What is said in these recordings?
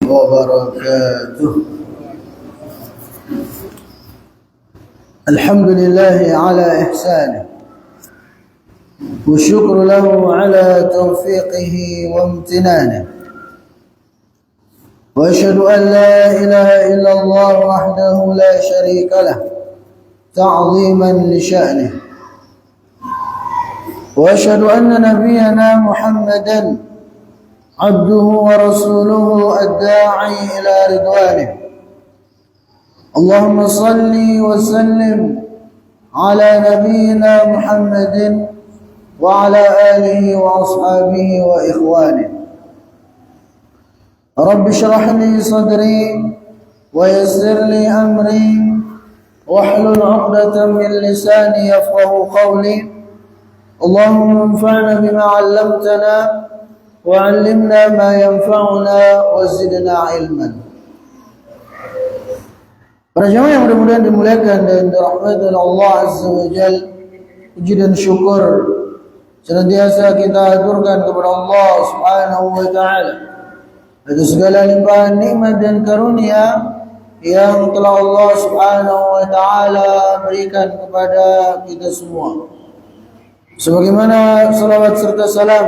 وبركاته. الحمد لله على إحسانه والشكر له على توفيقه وامتنانه، وأشهد أن لا إله إلا الله وحده لا شريك له تعظيما لشأنه، وأشهد أن نبينا محمدا عبده ورسوله الداعي إلى رضوانه. اللهم صل وسلم على نبينا محمد وعلى آله وأصحابه وإخوانه. رب اشرح لي صدري ويسر لي أمري واحلل عقدة من لساني يفقه قولي. اللهم انفعنا بما علمتنا وعلمنا ما ينفعنا وزدنا علما. Para jemaah yang mudah-mudahan dimuliakan dan dirahmati oleh Allah Azza wa Jalla, puji dan syukur senantiasa kita aturkan kepada Allah Subhanahu wa taala atas segala limpahan nikmat dan karunia yang telah Allah Subhanahu wa taala berikan kepada kita semua. Sebagaimana salawat serta salam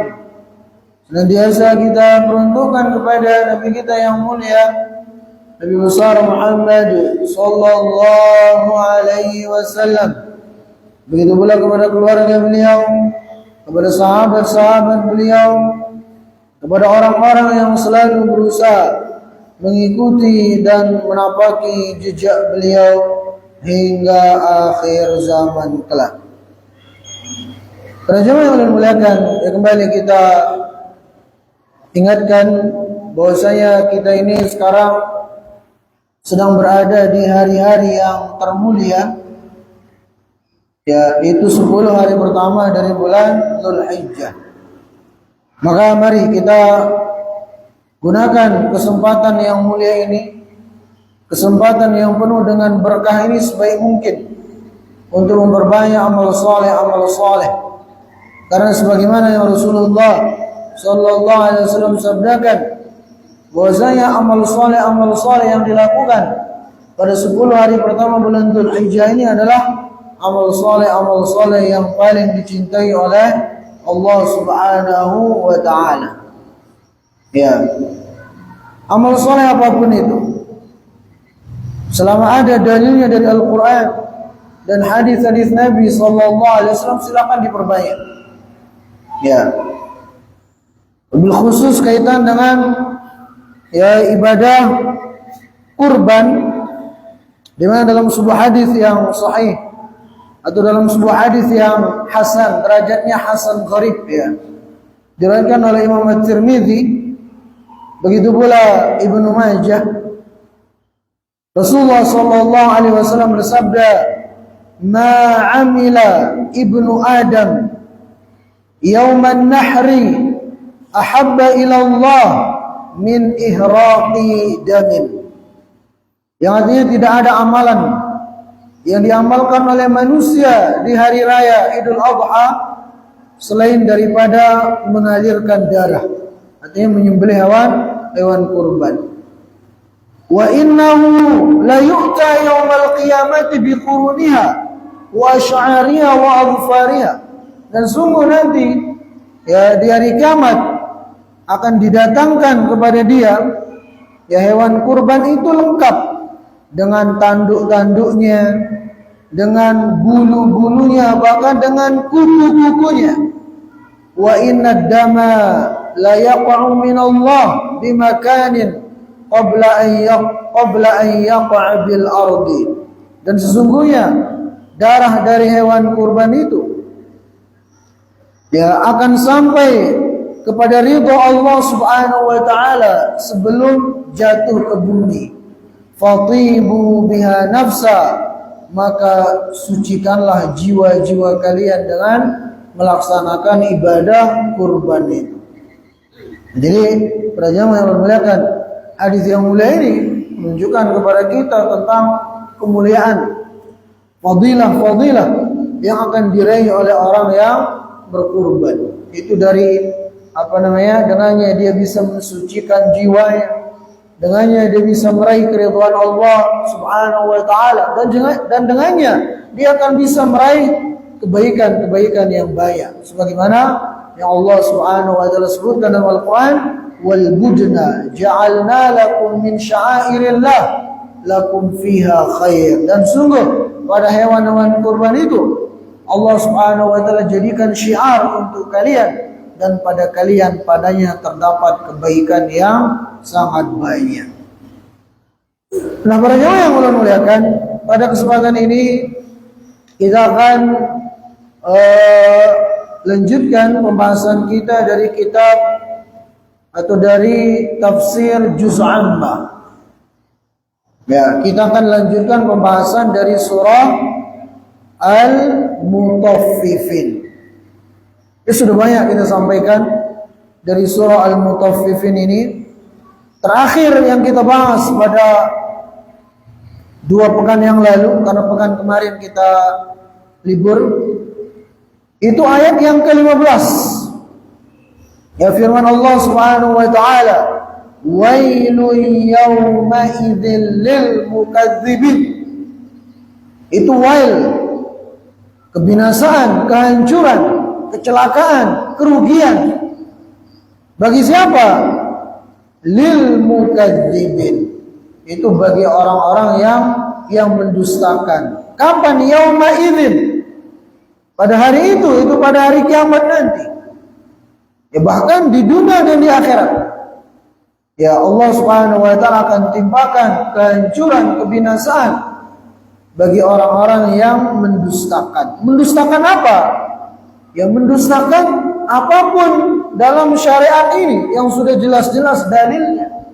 senantiasa kita peruntukkan kepada Nabi kita yang mulia, Nabi besar Muhammad sallallahu alaihi wasallam. Begitu pula kepada keluarga beliau, kepada sahabat-sahabat beliau, kepada orang-orang yang selalu berusaha mengikuti dan menapaki jejak beliau hingga akhir zaman kelak. Para jemaah yang dimuliakan, kembali kita ingatkan bahwasanya kita ini sekarang sedang berada di hari-hari yang termulia, yaitu 10 hari pertama dari bulan Dzulhijjah. Maka mari kita gunakan kesempatan yang mulia ini, kesempatan yang penuh dengan berkah ini sebaik mungkin untuk memperbanyak amal saleh. Karena sebagaimana yang Rasulullah sallallahu alaihi wasallam sabdakan, bahwasanya amal saleh yang dilakukan pada 10 hari pertama bulan Dzulhijjah ini adalah amal saleh yang paling dicintai oleh Allah Subhanahu wa taala. Ya. Amal saleh apapun itu, selama ada dalilnya dari Al-Qur'an dan hadis-hadis Nabi sallallahu alaihi wasallam, silakan diperbanyak. Ya. Bil khusus kaitan dengan ibadah kurban, di mana dalam sebuah hadis yang sahih atau dalam sebuah hadis yang hasan, derajatnya hasan gharib, diriwayatkan oleh Imam At-Tirmidzi, begitu pula Ibnu Majah. Rasulullah sallallahu alaihi wasallam bersabda, "Ma 'amila ibnu Adam yauman nahri ahabba ila Allah min ihraqi damin." Yang artinya tidak ada amalan yang diamalkan oleh manusia di hari raya Idul Adha selain daripada mengalirkan darah, artinya menyembelih hewan kurban. Wa innahu la yu'ta yaumal qiyamati bi quruniha wa asy'ariha wa adfariha. Dan sungguh nanti di hari kiamat akan didatangkan kepada dia hewan kurban itu lengkap dengan tanduk-tanduknya, dengan bulu-bulunya, bahkan dengan kuku-kukunya. Wa inna dama la yaqa'u min Allah bimakanin qabla an yaqa'a bil ardi. Dan sesungguhnya darah dari hewan kurban itu akan sampai kepada ridha Allah Subhanahu wa taala sebelum jatuh ke bumi. Fatibu biha nafsa, maka sucikanlah jiwa-jiwa kalian dengan melaksanakan ibadah kurban itu. Jadi para jamaah yang bermuliakan, hadis yang mulia ini menunjukkan kepada kita tentang kemuliaan, fadilah yang akan diraih oleh orang yang berkurban. Itu dari dengannya dia bisa mensucikan jiwanya, dengannya dia bisa meraih keridhaan Allah Subhanahu wa taala, dan dengannya dia akan bisa meraih kebaikan-kebaikan yang banyak, sebagaimana yang Allah Subhanahu wa taala sebutkan dalam Al-Qur'an, wal budna ja'alna lakum min sya'airillah lakum fiha khair. Dan sungguh pada hewan-hewan kurban itu Allah Subhanahu wa taala jadikan syiar untuk kalian, dan pada kalian padanya terdapat kebaikan yang sangat banyak. Nah, para jemaah yang Allah muliakan, pada kesempatan ini kita akan lanjutkan pembahasan kita dari kitab atau dari tafsir Juz' Ammah. Ya, kita akan lanjutkan pembahasan dari surah Al-Mutaffifin. Sudah banyak kita sampaikan dari surah Al-Mutaffifin ini. Terakhir yang kita bahas pada 2 pekan yang lalu, karena pekan kemarin kita libur, itu ayat yang ke-15. Ya, firman Allah Subhanahu wa taala, wailun yawma idzil lil mukadzibin. Itu wail, kebinasaan, kehancuran, kecelakaan, kerugian. Bagi siapa? Lil mukadzibin. Itu bagi orang-orang yang mendustakan. Kapan? Yauma idzin. Pada hari itu pada hari kiamat nanti. Ya, bahkan di dunia dan di akhirat. Ya, Allah Subhanahu wa taala akan timpakan kehancuran, kebinasaan bagi orang-orang yang mendustakan. Mendustakan apa? Ya, mendustakan apapun dalam syariat ini yang sudah jelas-jelas dalilnya.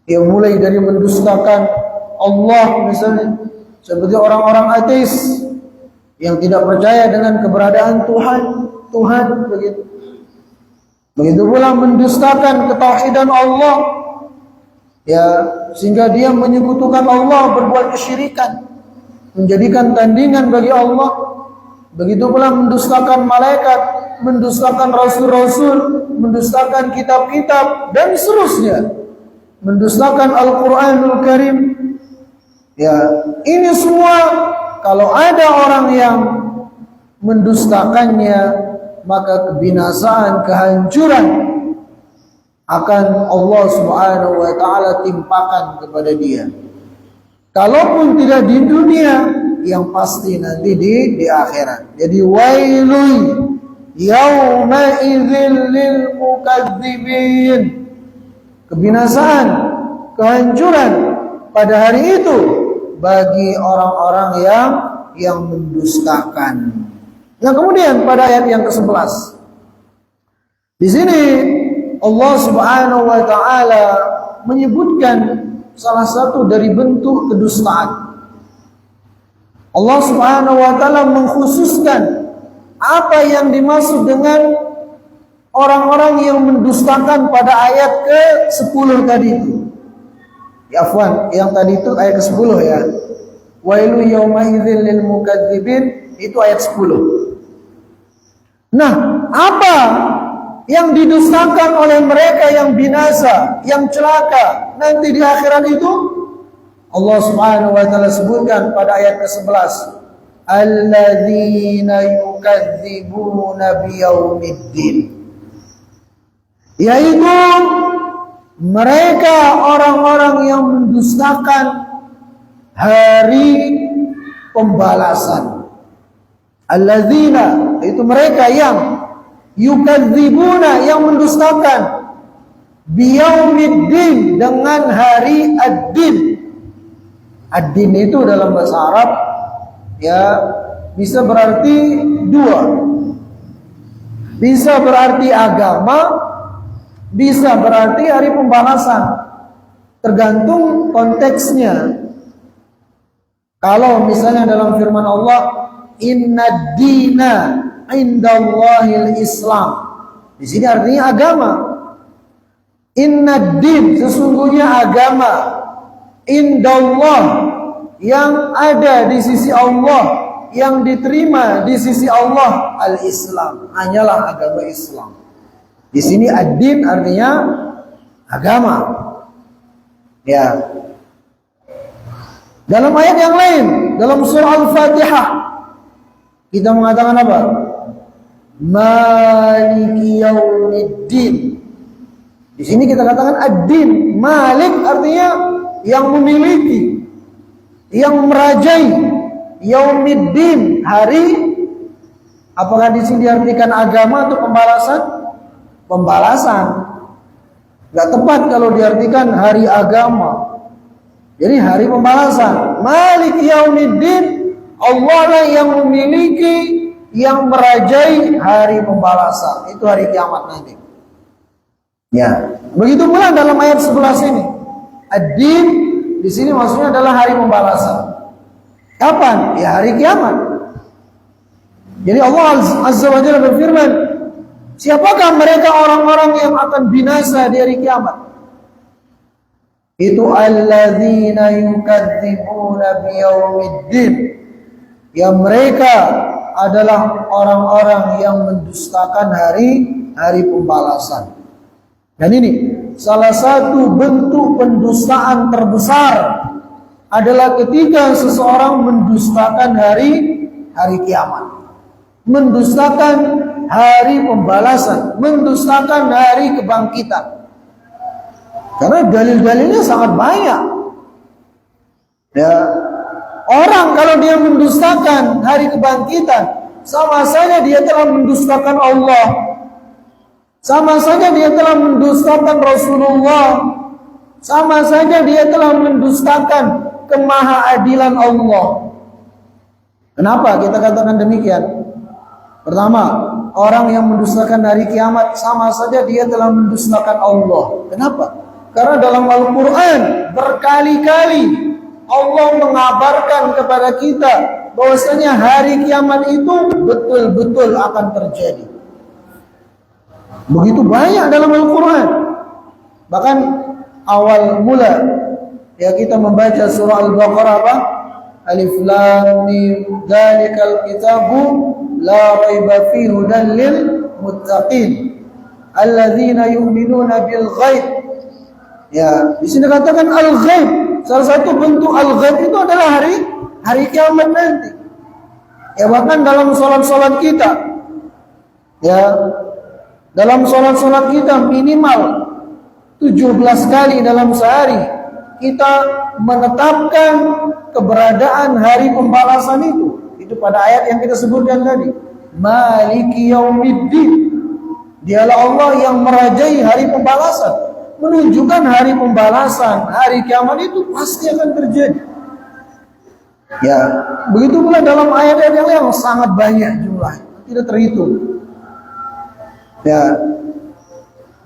Ya, mulai dari mendustakan Allah misalnya, seperti orang-orang ateis yang tidak percaya dengan keberadaan Tuhan begitu. Begitu pula mendustakan ketauhidan Allah, ya, sehingga dia menyekutukan Allah, berbuat kesyirikan, menjadikan tandingan bagi Allah. Begitu pula mendustakan malaikat, mendustakan rasul-rasul, mendustakan kitab-kitab, dan seterusnya. Mendustakan Al-Quranul Karim. Ya, ini semua kalau ada orang yang mendustakannya, maka kebinasaan, kehancuran akan Allah Subhanahu wa taala timpakan kepada dia. Kalaupun tidak di dunia, yang pasti nanti di akhirat. Jadi wailun yauma idzil lil mukadzibin. Kebinasaan, kehancuran pada hari itu bagi orang-orang yang mendustakan. Nah, kemudian pada ayat yang ke-11, di sini Allah Subhanahu wa taala menyebutkan salah satu dari bentuk kedustaan. Allah Subhanahu wa taala mengkhususkan apa yang dimaksud dengan orang-orang yang mendustakan pada ayat ke-10 tadi itu. Ya, afwan, yang tadi itu ayat ke-10 ya. Wailu yauma idzil lil mukadzibin, itu ayat 10. Nah, apa yang didustakan oleh mereka yang binasa, yang celaka nanti di akhirat itu? Allah Subhanahu wa taala sebutkan pada ayat ke-11, alladzina yukadzibuna biyaumiddin. Yaitu mereka orang-orang yang mendustakan hari pembalasan. Alladzina, itu mereka yang yukadzibuna, yang mendustakan biyaumiddin, dengan hari ad-din. Ad-din itu dalam bahasa Arab ya bisa berarti 2. Bisa berarti agama, bisa berarti hari pembalasan, tergantung konteksnya. Kalau misalnya dalam firman Allah, inna dina indallahil Islam, di sini artinya agama. Inna din, sesungguhnya agama, indallah, yang ada di sisi Allah, yang diterima di sisi Allah, al-Islam, hanyalah agama Islam. Di sini ad-din artinya agama. Ya. Dalam ayat yang lain, dalam surah Al-Fatihah, kita mengatakan apa? Maliki yaumiddin. Di sini kita katakan ad-din. Malik artinya yang memiliki, yang merajai. Yaumiddin, hari. Apakah di sini diartikan agama atau pembalasan? Pembalasan. Gak tepat kalau diartikan hari agama. Jadi hari pembalasan. Malik yaumiddin, Allah lah yang memiliki, yang merajai hari pembalasan. Itu hari kiamat nanti. Ya, begitu pula dalam ayat 11 ini. Ad-din di sini maksudnya adalah hari pembalasan. Kapan? Ya hari kiamat. Jadi Allah Azza wa Jalla berfirman, siapakah mereka orang-orang yang akan binasa di hari kiamat? Itu alladzina yukadzibuna biyaumiddin. Ya mereka adalah orang-orang yang mendustakan hari pembalasan. Dan ini salah satu bentuk pendustaan terbesar adalah ketika seseorang mendustakan hari kiamat, mendustakan hari pembalasan, mendustakan hari kebangkitan. Karena dalil-dalilnya sangat banyak. Ya, orang kalau dia mendustakan hari kebangkitan, sama saja dia telah mendustakan Allah. Sama saja dia telah mendustakan Rasulullah. Sama saja dia telah mendustakan kemahaadilan Allah. Kenapa kita katakan demikian? Pertama, orang yang mendustakan hari kiamat sama saja dia telah mendustakan Allah. Kenapa? Karena dalam Al-Quran berkali-kali Allah mengabarkan kepada kita bahwasanya hari kiamat itu betul-betul akan terjadi. Begitu banyak dalam Al-Quran. Bahkan awal mula ya kita membaca surah Al-Baqarah apa? Alif Lam Mim Dzalikal kitabu la raiba fihi hudan lil muttaqin alladzina yu'minuna bil ghaib. Ya, di sini katakan al-ghaib. Salah satu bentuk al-ghaib itu adalah hari kiamat nanti. Ya bahkan dalam salat-salat kita, ya dalam salat-salat kita minimal 17 kali dalam sehari kita menetapkan keberadaan hari pembalasan itu. Itu pada ayat yang kita sebutkan tadi. Maliki yaumiddin. Dialah Allah yang merajai hari pembalasan, menunjukkan hari pembalasan, hari kiamat itu pasti akan terjadi. Ya, begitu pula dalam ayat-ayat yang lain sangat banyak jumlah, tidak terhitung. Ya,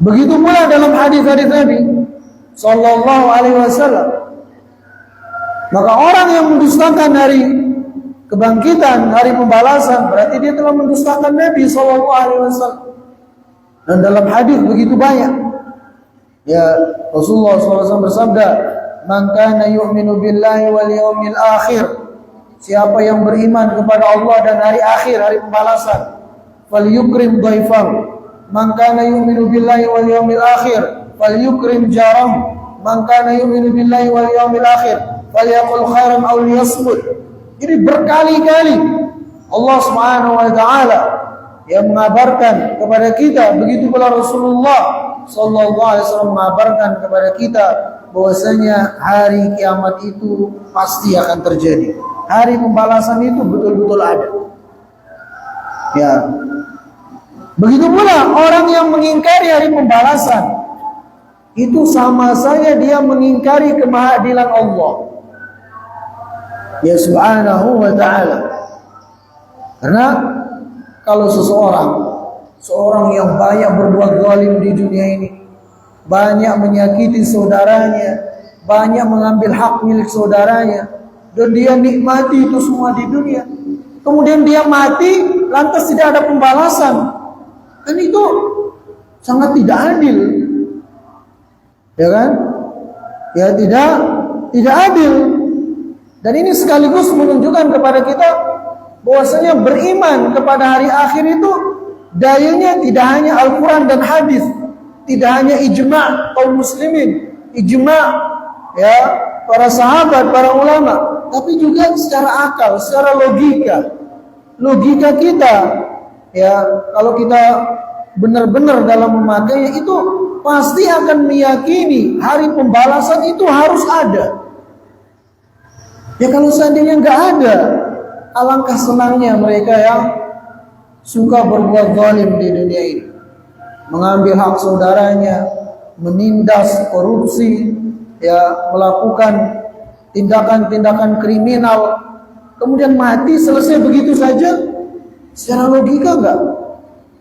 begitu pula dalam hadis-hadis Nabi Sallallahu Alaihi Wasallam. Maka orang yang mendustakan hari kebangkitan, hari pembalasan, berarti dia telah mendustakan Nabi Sallallahu Alaihi Wasallam. Dan dalam hadis begitu banyak. Ya, Rasulullah SAW bersabda, "Man kana yu'minu billahi wal yawmil akhir." Siapa yang beriman kepada Allah dan hari akhir, hari pembalasan, falyukrim dhaifahu. Man kana yu'minu billahi wal yawmil akhir, falyukrim jarahu. Man kana yu'minu billahi wal yawmil akhir, falyaqul khairan aw liyasmut. Jadi berkali-kali Allah Subhanahu wa taala yang mengabarkan kepada kita, begitu pula Rasulullah sallallahu alaihi wasallam mengabarkan kepada kita bahwasanya hari kiamat itu pasti akan terjadi. Hari pembalasan itu betul-betul ada. Ya. Begitu pula orang yang mengingkari hari pembalasan, itu sama saja dia mengingkari kemahaadilan Allah. Ya subhanahu wa ta'ala. Karena kalau seorang yang banyak berbuat zalim di dunia ini, banyak menyakiti saudaranya, banyak mengambil hak milik saudaranya, dan dia nikmati itu semua di dunia, kemudian dia mati lantas tidak ada pembalasan, kan itu sangat tidak adil, ya kan? Ya tidak adil. Dan ini sekaligus menunjukkan kepada kita bahwasanya beriman kepada hari akhir itu dalilnya tidak hanya Al-Quran dan hadis, tidak hanya ijma' kaum muslimin, ijma' ya, para sahabat, para ulama, tapi juga secara akal, secara logika kita, ya, kalau kita benar-benar dalam memakainya itu pasti akan meyakini hari pembalasan itu harus ada. Ya kalau seandainya nggak ada, alangkah senangnya mereka yang suka berbuat zalim di dunia ini, mengambil hak saudaranya, menindas korupsi, ya, melakukan tindakan-tindakan kriminal, kemudian mati selesai begitu saja. Secara logika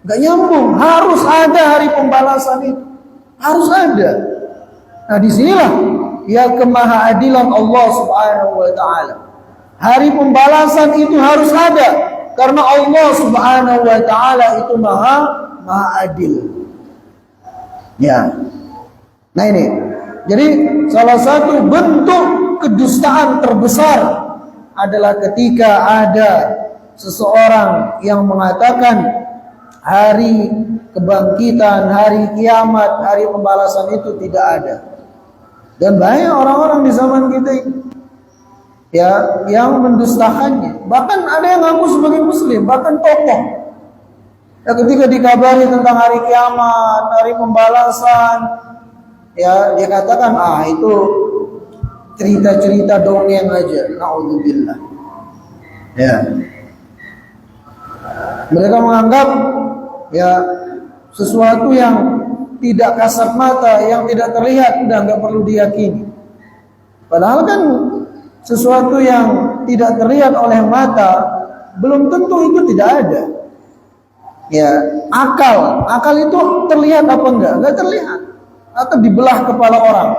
nggak nyambung. Harus ada hari pembalasan itu, harus ada. Nah disinilah ya kemahaadilan Allah Subhanahu wa Ta'ala. Hari pembalasan itu harus ada karena Allah Subhanahu wa Ta'ala itu maha adil. Ya. Nah ini, jadi salah satu bentuk kedustaan terbesar adalah ketika ada seseorang yang mengatakan hari kebangkitan, hari kiamat, hari pembalasan itu tidak ada. Dan banyak orang-orang di zaman kita ini, ya, yang mendustakannya. Bahkan ada yang ngaku sebagai muslim, bahkan tokoh. Ya, ketika dikabari tentang hari kiamat, hari pembalasan, ya, dia katakan, itu cerita-cerita dongeng aja. Na'udzubillah. Ya. Mereka menganggap ya sesuatu yang tidak kasat mata, yang tidak terlihat, udah nggak perlu diyakini. Padahal kan sesuatu yang tidak terlihat oleh mata belum tentu itu tidak ada. Ya, akal itu terlihat apa enggak? Enggak terlihat. Atau dibelah kepala orang,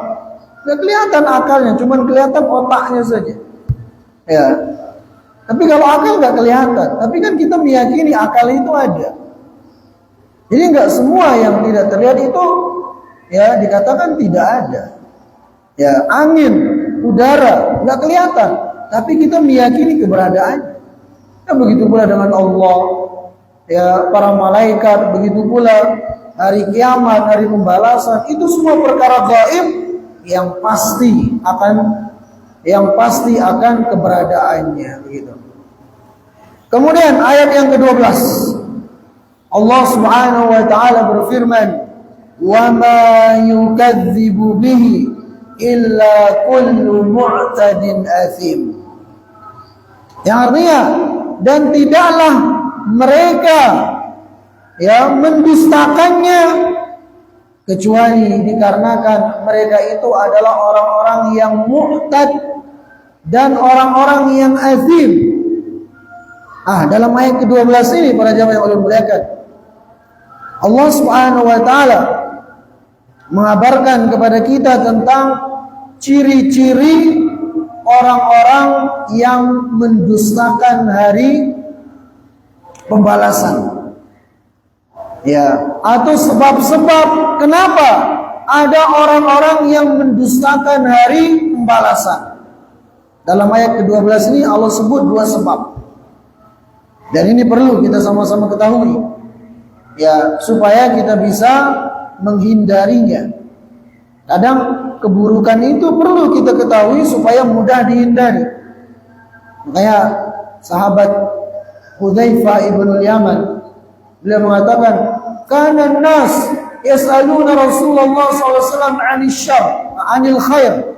nggak kelihatan akalnya, cuman kelihatan otaknya saja. Ya. Tapi kalau akal nggak kelihatan, tapi kan kita meyakini akal itu ada. Jadi nggak semua yang tidak terlihat itu ya dikatakan tidak ada. Ya, angin, udara nggak kelihatan, tapi kita meyakini keberadaannya. Ya begitu pula dengan Allah, ya para malaikat, begitu pula hari kiamat, hari pembalasan, itu semua perkara gaib yang pasti akan keberadaannya, begitu. Kemudian ayat yang ke-12, Allah Subhanahu wa Ta'ala berfirman, "Wa ma yukadzibu bihi illa kullu mu'tadin athim." Yang artinya, dan tidaklah mereka yang mendustakannya kecuali dikarenakan mereka itu adalah orang-orang yang mu'tad dan orang-orang yang azim. Dalam ayat ke-12 ini para jamaah yang Allah muliakan, Allah Subhanahu wa Ta'ala mengabarkan kepada kita tentang ciri-ciri orang-orang yang mendustakan hari pembalasan. Ya, atau sebab-sebab kenapa ada orang-orang yang mendustakan hari pembalasan. Dalam ayat ke-12 ini Allah sebut dua sebab. Dan ini perlu kita sama-sama ketahui, ya, supaya kita bisa menghindarinya. Kadang keburukan itu perlu kita ketahui supaya mudah dihindari. Makanya sahabat Hudzaifah ibn al-Yaman, beliau mengatakan, "Kana an-nas yas'aluna Rasulullah SAW 'anil khair,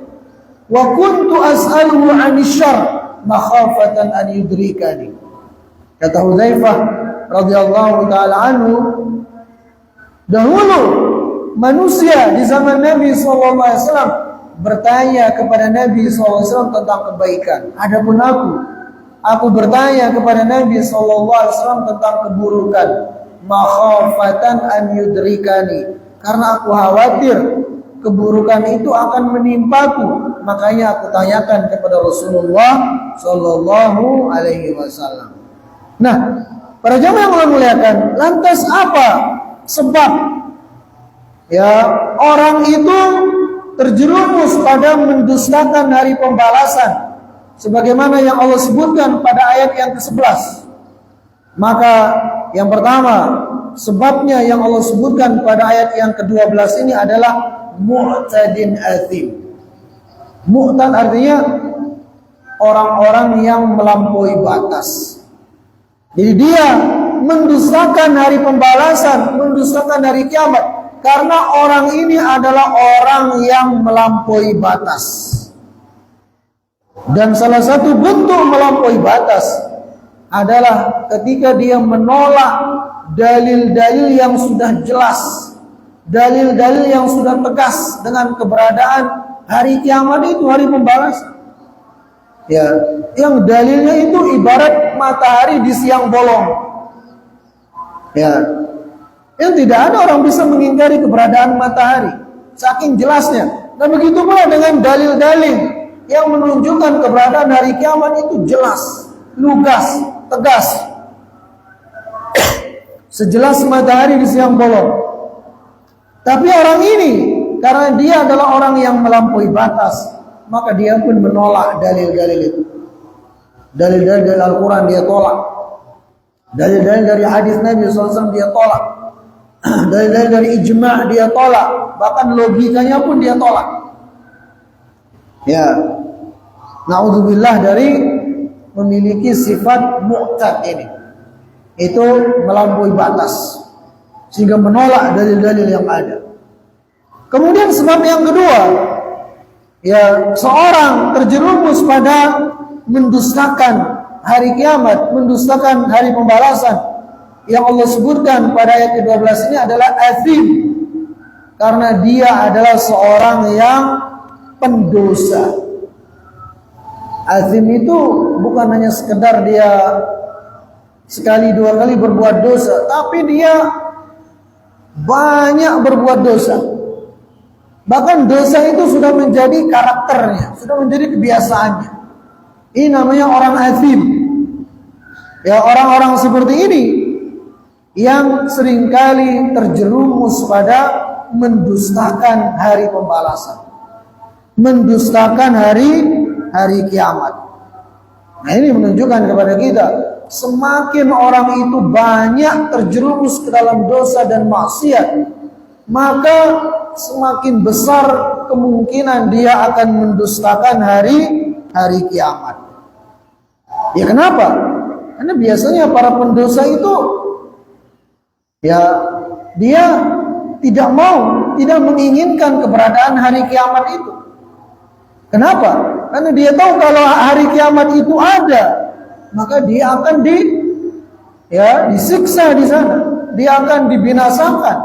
wa kuntu as'aluhu 'anil syarr makhafatan an yudrikani." Kata Hudzaifah radhiyallahu taala anhu, dahulu manusia di zaman Nabi SAW bertanya kepada Nabi SAW tentang kebaikan. Adapun aku bertanya kepada Nabi SAW tentang keburukan. Makhafatan an yudrikani, karena aku khawatir keburukan itu akan menimpaku, makanya aku tanyakan kepada Rasulullah Sallallahu Alaihi Wasallam. Nah, para jamaah yang Allah muliakan, lantas apa sebab ya orang itu terjerumus pada mendustakan hari pembalasan sebagaimana yang Allah sebutkan pada ayat yang ke-11? Maka yang pertama, sebabnya yang Allah sebutkan pada ayat yang ke-12 ini adalah mu'tadin athim. Mu'tad artinya orang-orang yang melampaui batas. Jadi dia mendustakan hari pembalasan, mendustakan hari kiamat, karena orang ini adalah orang yang melampaui batas. Dan salah satu bentuk melampaui batas adalah ketika dia menolak dalil-dalil yang sudah jelas, dalil-dalil yang sudah tegas dengan keberadaan hari kiamat itu, hari pembalasan. Ya, yang dalilnya itu ibarat matahari di siang bolong. Ya, yang tidak ada orang bisa mengingkari keberadaan matahari, saking jelasnya. Dan begitu pula dengan dalil-dalil yang menunjukkan keberadaan hari kiamat itu jelas, lugas, tegas, sejelas matahari di siang bolong. Tapi orang ini, karena dia adalah orang yang melampaui batas, maka dia pun menolak dalil-dalil itu. Dalil-dalil dari Al-Quran dia tolak, dalil-dalil dari hadis Nabi SAW dia tolak, dalil-dalil dari ijma' dia tolak, bahkan logikanya pun dia tolak. Ya, na'udzubillah dari memiliki sifat mu'tad ini, itu melampaui batas sehingga menolak dalil-dalil yang ada. Kemudian sebab yang kedua, ya, seorang terjerumus pada mendustakan hari kiamat, mendustakan hari pembalasan yang Allah sebutkan pada ayat ke-12 ini adalah athim, karena dia adalah seorang yang pendosa. Athim itu bukan hanya sekedar dia sekali dua kali berbuat dosa, tapi dia banyak berbuat dosa. Bahkan dosa itu sudah menjadi karakternya, sudah menjadi kebiasaannya. Ini namanya orang athim. Ya, orang-orang seperti ini yang seringkali terjerumus pada mendustakan hari pembalasan, mendustakan hari kiamat. Nah, ini menunjukkan kepada kita, semakin orang itu banyak terjerumus ke dalam dosa dan maksiat, maka semakin besar kemungkinan dia akan mendustakan hari kiamat. Ya, kenapa? Karena biasanya para pendosa itu, ya, dia tidak menginginkan keberadaan hari kiamat itu. Kenapa? Karena dia tahu kalau hari kiamat itu ada, maka dia akan disiksa di sana, dia akan dibinasakan,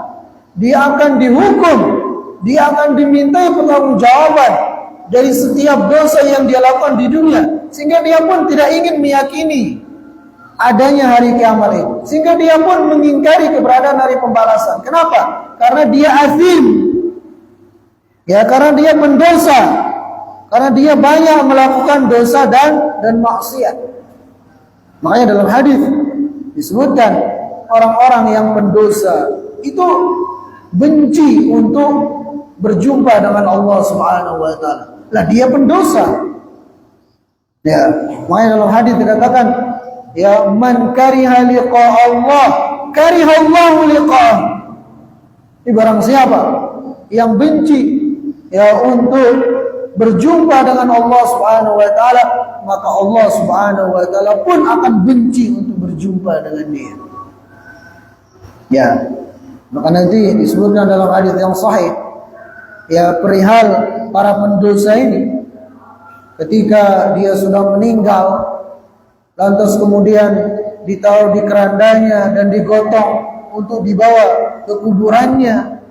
dia akan dihukum, dia akan dimintai pertanggungjawaban dari setiap dosa yang dia lakukan di dunia, sehingga dia pun tidak ingin meyakini adanya hari kiamat itu, sehingga dia pun mengingkari keberadaan hari pembalasan. Kenapa? Karena dia azim, ya, karena dia mendosa, karena dia banyak melakukan dosa dan maksiat. Makanya dalam hadis disebutkan orang-orang yang pendosa itu benci untuk berjumpa dengan Allah Subhanahu wa taala. Lah, dia pendosa. Ya, makanya dalam hadis dikatakan, ya, man kariha liqa Allah, kariha Allah liqa'ah. Ini barang siapa yang benci, ya, untuk berjumpa dengan Allah Subhanahu wa taala, maka Allah Subhanahu wa taala pun akan benci untuk berjumpa dengan dia. Ya, maka nanti disebutkan dalam hadis yang sahih, ya, perihal para pendosa ini ketika dia sudah meninggal, lantas kemudian ditaruh di kerandanya dan digotong untuk dibawa ke kuburannya.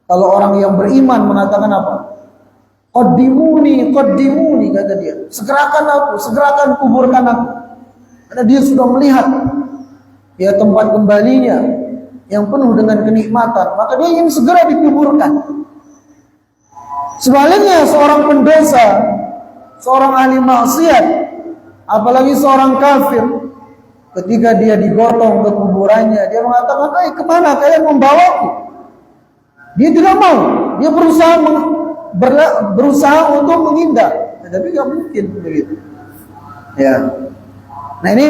Kalau orang yang beriman mengatakan apa? Qaddimuni, qaddimuni, kata dia. Segerakan aku, segerakan kuburkan aku. Karena dia sudah melihat, ya, tempat kembalinya yang penuh dengan kenikmatan, maka dia ingin segera dikuburkan. Sebaliknya seorang pendosa, seorang ahli maksiat, apalagi seorang kafir, ketika dia digotong ke kuburannya, dia mengatakan, kemana kalian membawaku? Dia tidak mau, dia berusaha untuk menghindar, tapi nggak mungkin begitu. Ya, nah ini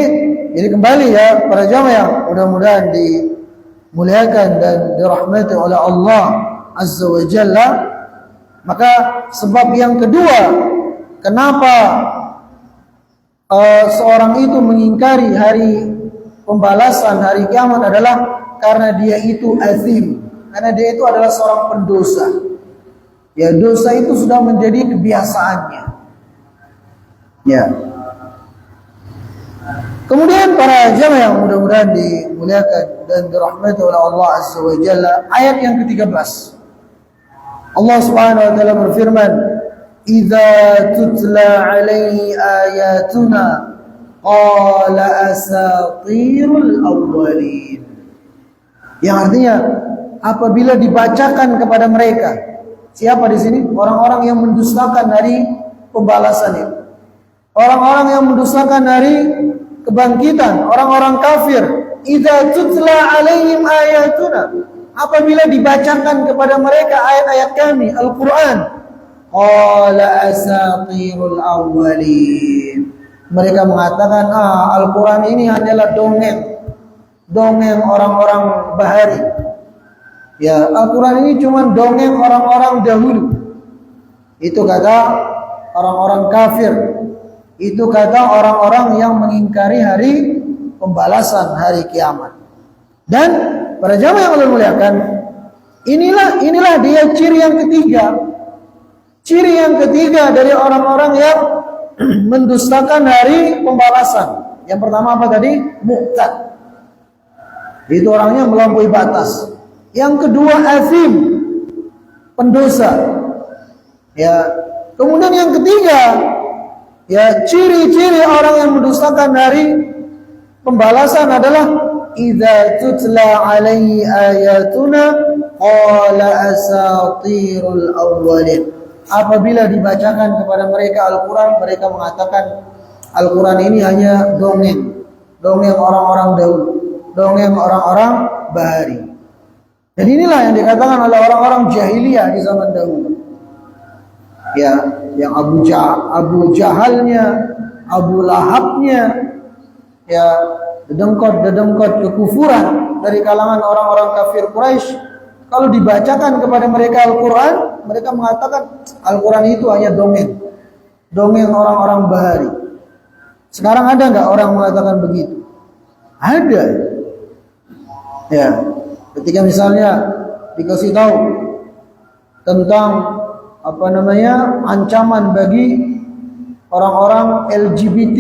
jadi kembali, ya, para jamaah yang mudah-mudahan dimuliakan dan dirahmati oleh Allah Azza wa Jalla. Maka sebab yang kedua kenapa seorang itu mengingkari hari pembalasan, hari kiamat adalah karena dia itu azim, karena dia itu adalah seorang pendosa. Ya, dosa itu sudah menjadi kebiasaannya. Ya. Kemudian para jamaah yang mudah-mudahan dimuliakan dan dirahmati oleh Allah Azza wa Jalla, ayat yang ke-13. Allah Subhanahu wa taala berfirman, "Idza tutla 'alaihi ayatuna qala asatirul awwalin." Yang artinya apabila dibacakan kepada mereka, siapa di sini? Orang-orang yang mendustakan hari pembalasan itu. Orang-orang yang mendustakan hari kebangkitan, orang-orang kafir. Idza tutla 'alaihim ayatuna, apabila dibacakan kepada mereka ayat-ayat kami, Al-Quran, qala asatirul awwalin. Mereka mengatakan, Al-Quran ini hanyalah dongeng orang-orang bahari. Ya, Al-Quran ini cuma dongeng orang-orang dahulu. Itu kata orang-orang kafir. Itu kata orang-orang yang mengingkari hari pembalasan, hari kiamat. Dan para jamaah yang Allah muliakan, inilah dia ciri yang ketiga. Ciri yang ketiga dari orang-orang yang mendustakan hari pembalasan. Yang pertama apa tadi? Mu'tad. Itu orangnya melampaui batas. Yang kedua azim, pendosa. Ya, kemudian yang ketiga, ya, ciri-ciri orang yang mendustakan hari pembalasan adalah idza tutla 'alaihi ayatuna qala asatirul awwalin. Apabila dibacakan kepada mereka Al-Quran, mereka mengatakan Al-Quran ini hanya dongeng orang-orang dahulu, dongeng orang-orang bahari. Dan inilah yang dikatakan oleh orang-orang jahiliyah di zaman dahulu. Ya, yang Abu Jahalnya, Abu Lahabnya, ya, dedengkot kekufuran dari kalangan orang-orang kafir Quraisy. Kalau dibacakan kepada mereka Al-Quran, mereka mengatakan Al-Quran itu hanya dongeng orang-orang bahari. Sekarang ada nggak orang mengatakan begitu? Ada. Ya, ketika misalnya dikasih tahu tentang ancaman bagi orang-orang LGBT,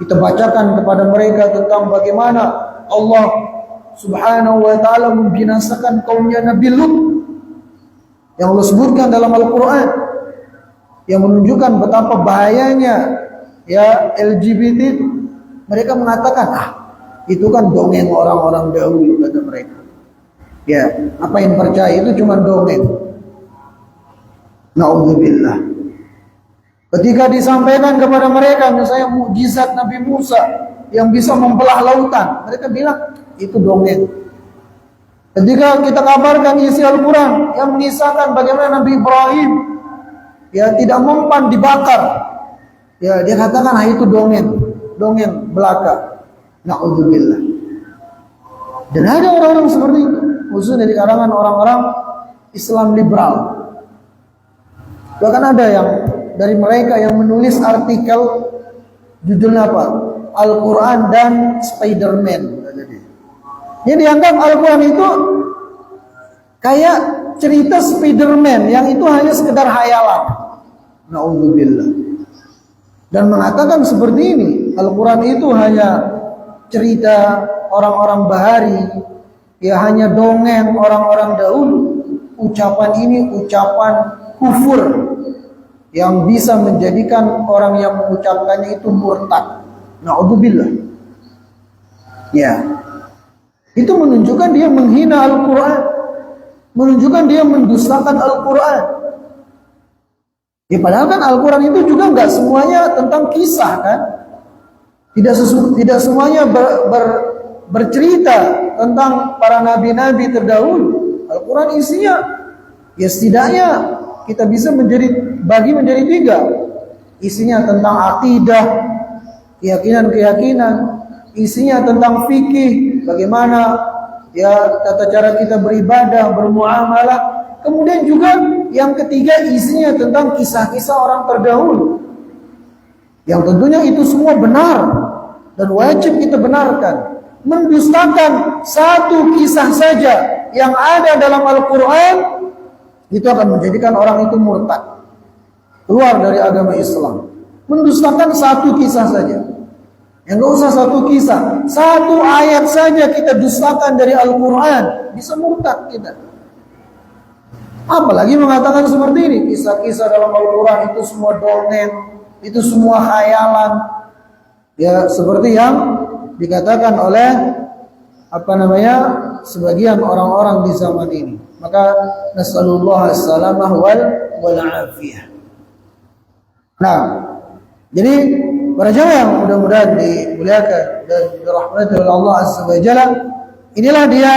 kita bacakan kepada mereka tentang bagaimana Allah Subhanahu wa ta'ala membinasakan kaumnya Nabi Lut yang Allah sebutkan dalam Al-Quran, yang menunjukkan betapa bahayanya ya LGBT. Mereka mengatakan itu kan dongeng orang-orang dahulu, kata mereka. Ya, apa yang percaya itu cuma dongeng. Na'udzubillah. Ketika disampaikan kepada mereka misalnya mukjizat Nabi Musa yang bisa membelah lautan, mereka bilang itu dongeng. Ketika kita kabarkan isi Al-Quran yang mengisahkan bagaimana Nabi Ibrahim ya tidak mempan dibakar, ya dia katakan itu dongeng belaka. Na'udzubillah. Dan ada orang-orang seperti itu, khususnya dari kalangan orang-orang Islam liberal. Bahkan ada yang dari mereka yang menulis artikel judulnya apa? Al-Quran dan Spider-Man. Jadi dianggap Al-Quran itu kayak cerita Spider-Man yang itu hanya sekedar hayalan. Na'udzubillah. Dan mengatakan seperti ini, Al-Quran itu hanya cerita orang-orang bahari, ya hanya dongeng orang-orang dahulu. Ucapan ini ucapan kufur yang bisa menjadikan orang yang mengucapkannya itu murtad. Na'udzubillah. Ya. Itu menunjukkan dia menghina Al-Quran, menunjukkan dia mendustakan Al-Quran. Ya, padahal kan Al-Quran itu juga nggak semuanya tentang kisah kan, tidak semuanya bercerita tentang para nabi-nabi terdahulu. Al-Quran isinya, ya setidaknya kita bisa bagi menjadi tiga. Isinya tentang akidah, keyakinan-keyakinan. Isinya tentang fikih, bagaimana ya tata cara kita beribadah, bermuamalah. Kemudian juga yang ketiga isinya tentang kisah-kisah orang terdahulu, yang tentunya itu semua benar dan wajib kita benarkan. Mendustakan satu kisah saja yang ada dalam Al-Quran, itu akan menjadikan orang itu murtad, keluar dari agama Islam. Mendustakan satu kisah saja, yang gak usah satu kisah, satu ayat saja kita dustakan dari Al-Quran, bisa murtad kita. Apalagi mengatakan seperti ini, kisah-kisah dalam Al-Quran itu semua dongeng, itu semua khayalan. Ya, seperti yang dikatakan oleh sebagian orang-orang di zaman ini. Maka nasallallahu as-salamah wal afiyah. Nah, jadi para jamaah yang mudah-mudahan dimuliakan dan dirahmati oleh Allah Azza wa Jalla, inilah dia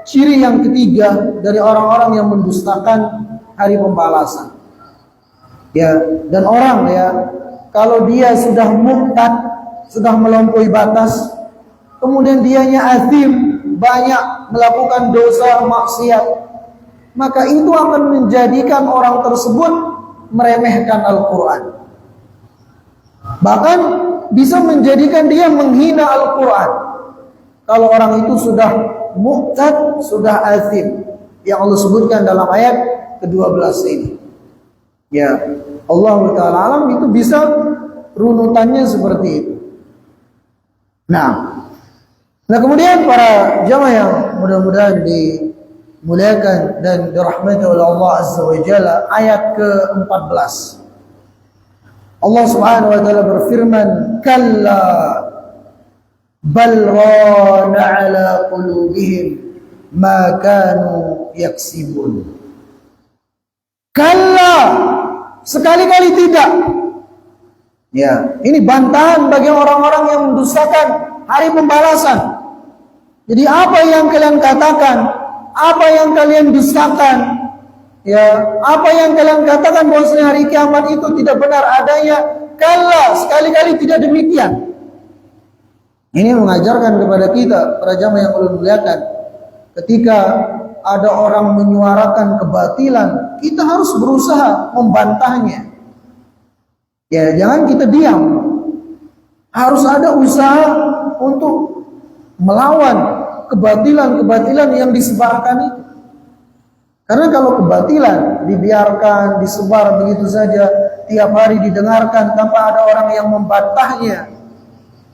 ciri yang ketiga dari orang-orang yang mendustakan hari pembalasan. Ya, dan orang ya, kalau dia sudah murtad, sudah melampaui batas, kemudian dianya azim, banyak melakukan dosa maksiat, maka itu akan menjadikan orang tersebut meremehkan Al-Quran. Bahkan bisa menjadikan dia menghina Al-Quran. Kalau orang itu sudah murtad, sudah azim, yang Allah sebutkan dalam ayat ke-12 ini. Ya, Allah Ta'ala alam, itu bisa runutannya seperti itu. Nah kemudian para jamaah yang mudah-mudahan dimuliakan dan dirahmati oleh Allah Azza wa Jalla, ayat ke-14 Allah Subhanahu wa Ta'ala berfirman, kalla bal rana ala qulubihim ma kanu yaksibun. Kalla, sekali-kali tidak. Ya, ini bantahan bagi orang-orang yang mendustakan hari pembalasan. Jadi apa yang kalian katakan, apa yang kalian dustakan, ya, apa yang kalian katakan bahwasanya hari kiamat itu tidak benar adanya, kalla, sekali-kali tidak demikian. Ini mengajarkan kepada kita, para jamaah yang Allah muliakan, ketika ada orang menyuarakan kebatilan, kita harus berusaha membantahnya. Ya, jangan kita diam. Harus ada usaha untuk melawan kebatilan-kebatilan yang disebarkan itu. Karena kalau kebatilan dibiarkan, disebar begitu saja, tiap hari didengarkan tanpa ada orang yang membantahnya,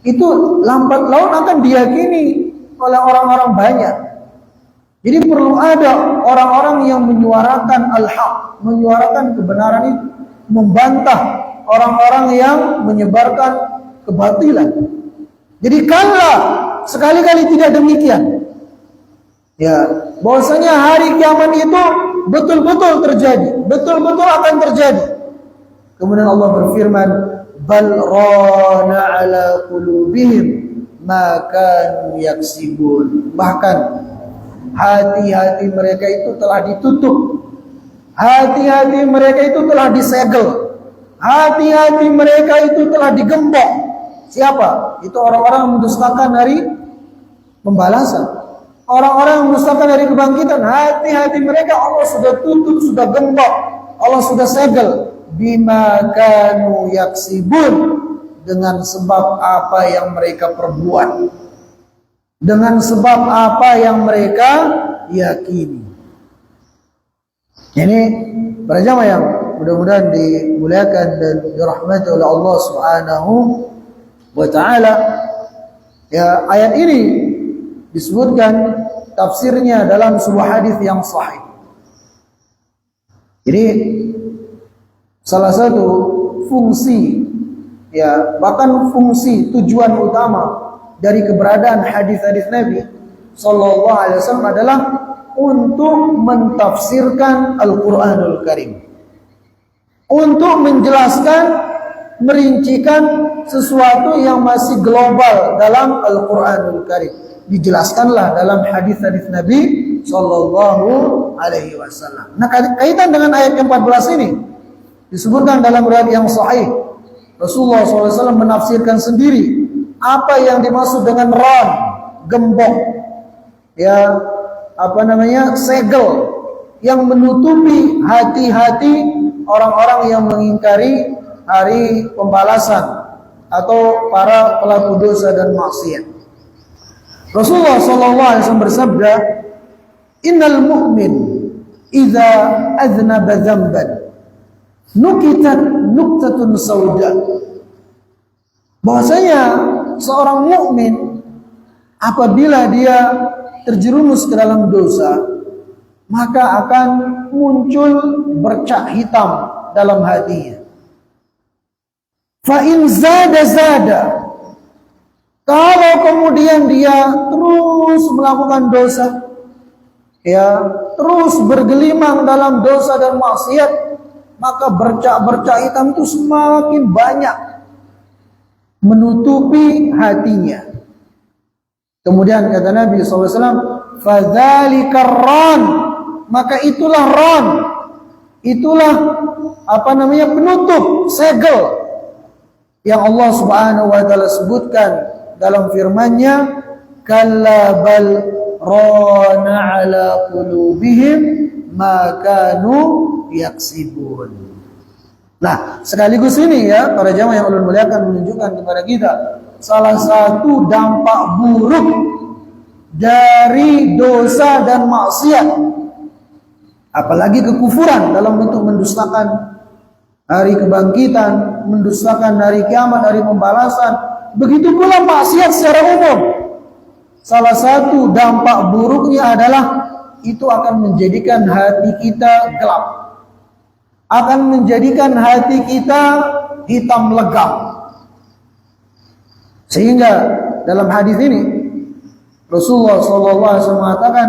itu lambat laun akan diyakini oleh orang-orang banyak. Jadi perlu ada orang-orang yang menyuarakan al-haq, menyuarakan kebenaran itu, membantah orang-orang yang menyebarkan kebatilan. Jadi kalla, sekali-kali tidak demikian. Ya, bahwasanya hari kiamat itu betul-betul terjadi, betul-betul akan terjadi. Kemudian Allah berfirman, bal rana ala qulubihim ma kanu yaksibun. Bahkan hati-hati mereka itu telah ditutup, hati-hati mereka itu telah disegel, hati-hati mereka itu telah digembok. Siapa? Itu orang-orang yang mendustakan hari pembalasan, orang-orang yang mendustakan hari kebangkitan. Hati-hati mereka Allah sudah tutup, sudah gembok, Allah sudah segel. Bima kanu yaksibun, dengan sebab apa yang mereka perbuat, dengan sebab apa yang mereka yakini. Ini para jamaah yang mudah-mudahan dimuliakan dan dirahmati oleh Allah Subhanahu wa Ta'ala. Ya, ayat ini disebutkan tafsirnya dalam sebuah hadis yang sahih. Jadi salah satu fungsi, ya, bahkan fungsi tujuan utama dari keberadaan hadis-hadis Nabi Sallallahu Alaihi Wasallam adalah untuk mentafsirkan Al-Quranul Karim, untuk menjelaskan, merincikan sesuatu yang masih global dalam Al-Quranul Karim. Dijelaskanlah dalam hadis-hadis Nabi Sallallahu Alaihi Wasallam. Nah, kaitan dengan ayat ke-14 ini disebutkan dalam riwayat yang sahih, Rasulullah SAW menafsirkan sendiri apa yang dimaksud dengan ran, gembok, ya, segel, yang menutupi hati-hati orang-orang yang mengingkari hari pembalasan atau para pelaku dosa dan maksiat. Rasulullah SAW bersabda, "Innal mu'min idza aznaba dzamban nukitat nuktatun sauda." Bahwasanya seorang mukmin apabila dia terjerumus ke dalam dosa, maka akan muncul bercak hitam dalam hatinya. Fa in zada. Kalau kemudian dia terus melakukan dosa, ya, terus bergelimang dalam dosa dan maksiat, maka bercak-bercak hitam itu semakin banyak menutupi hatinya. Kemudian kata Nabi SAW, "Fadzalika ran," maka itulah ran, itulah penutup, segel yang Allah Subhanahu wa taala sebutkan dalam firman-Nya, "Kalla bal rana ala qulubihim ma kanu yaksibun." Nah, sekaligus ini ya, para jamaah yang ulun muliakan, menunjukkan kepada kita salah satu dampak buruk dari dosa dan maksiat, apalagi kekufuran dalam bentuk mendustakan hari kebangkitan, mendustakan hari kiamat, hari pembalasan. Begitu pula maksiat secara umum. Salah satu dampak buruknya adalah itu akan menjadikan hati kita gelap, akan menjadikan hati kita hitam legam. Sehingga dalam hadis ini Rasulullah SAW mengatakan,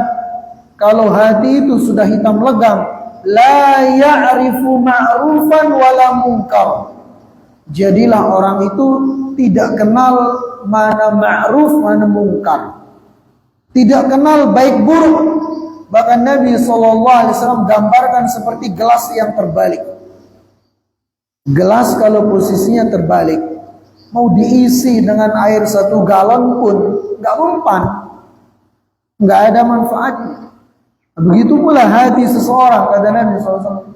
kalau hati itu sudah hitam legam, la ya'rifu ma'rufan wala munkar. Jadilah orang itu tidak kenal mana ma'ruf, mana munkar. Tidak kenal baik buruk. Bahkan Nabi SAW gambarkan seperti gelas yang terbalik. Gelas kalau posisinya terbalik, mau diisi dengan air 1 galon pun nggak mempan, nggak ada manfaatnya. Begitu pula hati seseorang, kata Nabi SAW,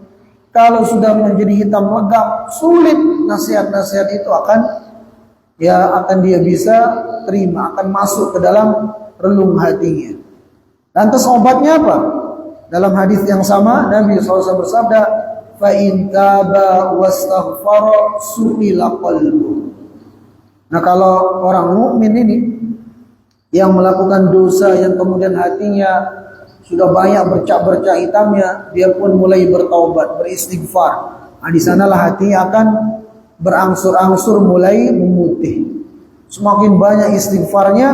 kalau sudah menjadi hitam legam, sulit nasihat-nasihat itu akan dia bisa terima, akan masuk ke dalam relung hatinya. Lantas obatnya apa? Dalam hadis yang sama Nabi SAW bersabda, "Fa in taba wastaghfara su'ila qalbu." Nah, kalau orang mukmin ini yang melakukan dosa yang kemudian hatinya sudah banyak bercak-bercak hitamnya, dia pun mulai bertaubat, beristighfar. Nah, di sanalah hatinya akan berangsur-angsur mulai memutih. Semakin banyak istighfarnya,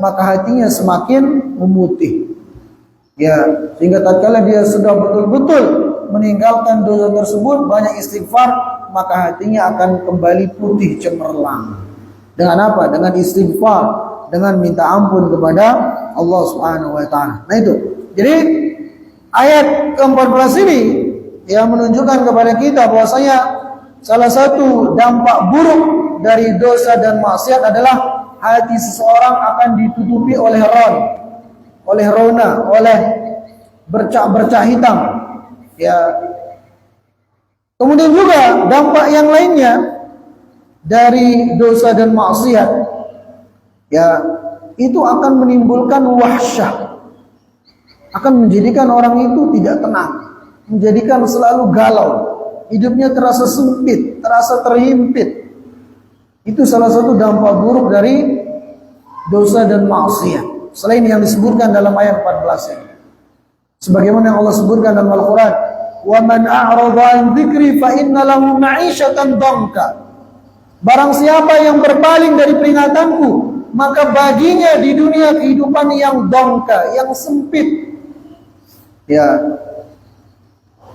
maka hatinya semakin memutih. Ya, sehingga tatkala dia sudah betul-betul meninggalkan dosa tersebut, banyak istighfar, maka hatinya akan kembali putih cemerlang. Dengan apa? Dengan istighfar, dengan minta ampun kepada Allah Subhanahu wa taala. Nah itu. Jadi ayat ke-14 ini yang menunjukkan kepada kita bahwasanya salah satu dampak buruk dari dosa dan maksiat adalah hati seseorang akan ditutupi oleh rona, oleh bercak-bercak hitam. Ya. Kemudian juga dampak yang lainnya dari dosa dan maksiat, ya, itu akan menimbulkan wahsyah, akan menjadikan orang itu tidak tenang, menjadikan selalu galau, hidupnya terasa sempit, terasa terhimpit. Itu salah satu dampak buruk dari dosa dan maksiat. Selain yang disebutkan dalam ayat 14 ini, sebagaimana yang Allah sebutkan dalam Al-Quran, "Wa man a'rada an dzikri fa inna lahu ma'isyatan dhanka." Barang siapa yang berpaling dari peringatanku, maka baginya di dunia kehidupan yang dongka, yang sempit. Ya.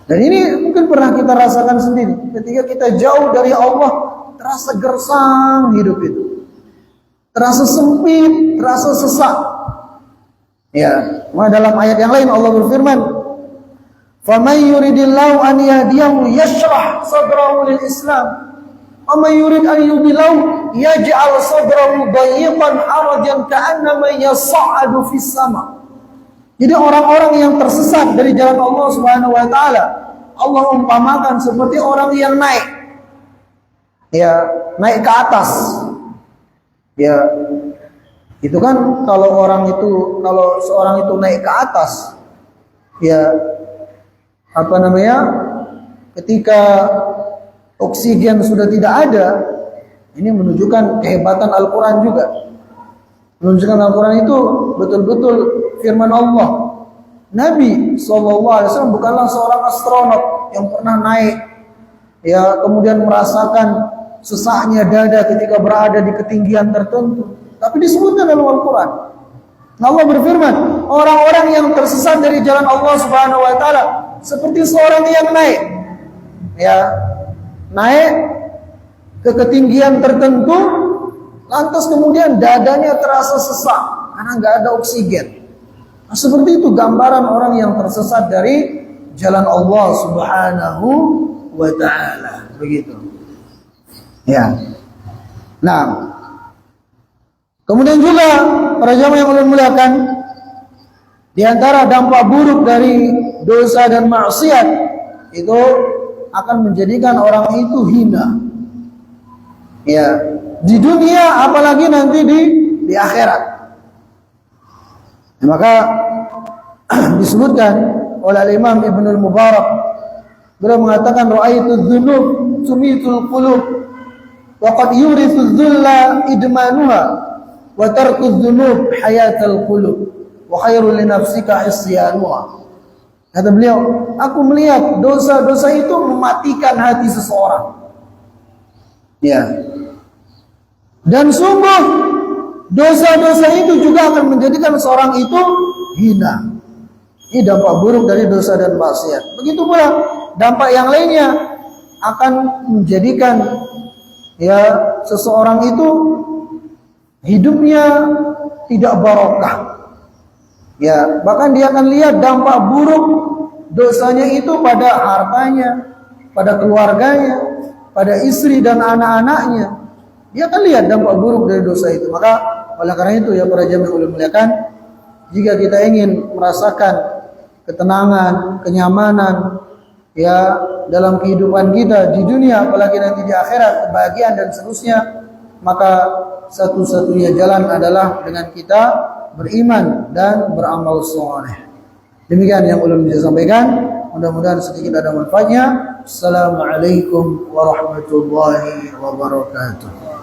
Dan ini mungkin pernah kita rasakan sendiri. Ketika kita jauh dari Allah, terasa gersang hidup itu. Terasa sempit, terasa sesak. Ya, dalam ayat yang lain Allah berfirman, "Faman yuridillahu an yahdiyahu yashrah sadrahu lil Islam. Amma yurid an yudilau yaj'al sadrahu dayiqan harajan ka'annama yas'adu fis sama." Jadi orang-orang yang tersesat dari jalan Allah Subhanahu wa taala, Allah umpamakan seperti orang yang naik. Ya, naik ke atas. Ya, itu kan kalau seorang itu naik ke atas, ya apa namanya? Ketika oksigen sudah tidak ada, ini menunjukkan kehebatan Al-Quran juga. Menunjukkan Al-Quran itu betul-betul firman Allah. Nabi SAW bukanlah seorang astronot yang pernah naik, ya kemudian merasakan sesaknya dada ketika berada di ketinggian tertentu. Tapi disebutkan dalam Al-Quran. Allah berfirman, orang-orang yang tersesat dari jalan Allah Subhanahu wa taala seperti seorang yang naik, ya, naik ke ketinggian tertentu, lantas kemudian dadanya terasa sesak karena nggak ada oksigen. Nah, seperti itu gambaran orang yang tersesat dari jalan Allah Subhanahu wa taala. Begitu. Ya. Nah, kemudian juga para jamaah yang Allah muliakan, di antara dampak buruk dari dosa dan maksiat itu akan menjadikan orang itu hina. Ya, di dunia apalagi nanti di akhirat. Ya, maka disebutkan oleh Imam Ibnul Mubarak, beliau mengatakan ra'aitu dzunub tumitul qulub wa qad yurithu dzulla idmanuha wa tarku dzunub hayatal qulub wa khairul li nafsika isyanuha. Kata beliau, aku melihat dosa-dosa itu mematikan hati seseorang. Ya. Dan sungguh dosa-dosa itu juga akan menjadikan seorang itu hina. Ini dampak buruk dari dosa dan maksiat. Begitu pula dampak yang lainnya akan menjadikan ya seseorang itu hidupnya tidak barokah. Ya, bahkan dia akan lihat dampak buruk dosanya itu pada hartanya, pada keluarganya, pada istri dan anak-anaknya. Dia akan lihat dampak buruk dari dosa itu. Maka oleh karena itu ya para jamaah yang muliakan, jika kita ingin merasakan ketenangan, kenyamanan ya dalam kehidupan kita di dunia apalagi nanti di akhirat, kebahagiaan dan seterusnya, maka satu-satunya jalan adalah dengan kita beriman dan beramal saleh. Demikian yang ulun bisa sampaikan. Mudah-mudahan sedikit ada manfaatnya. Assalamualaikum warahmatullahi wabarakatuh.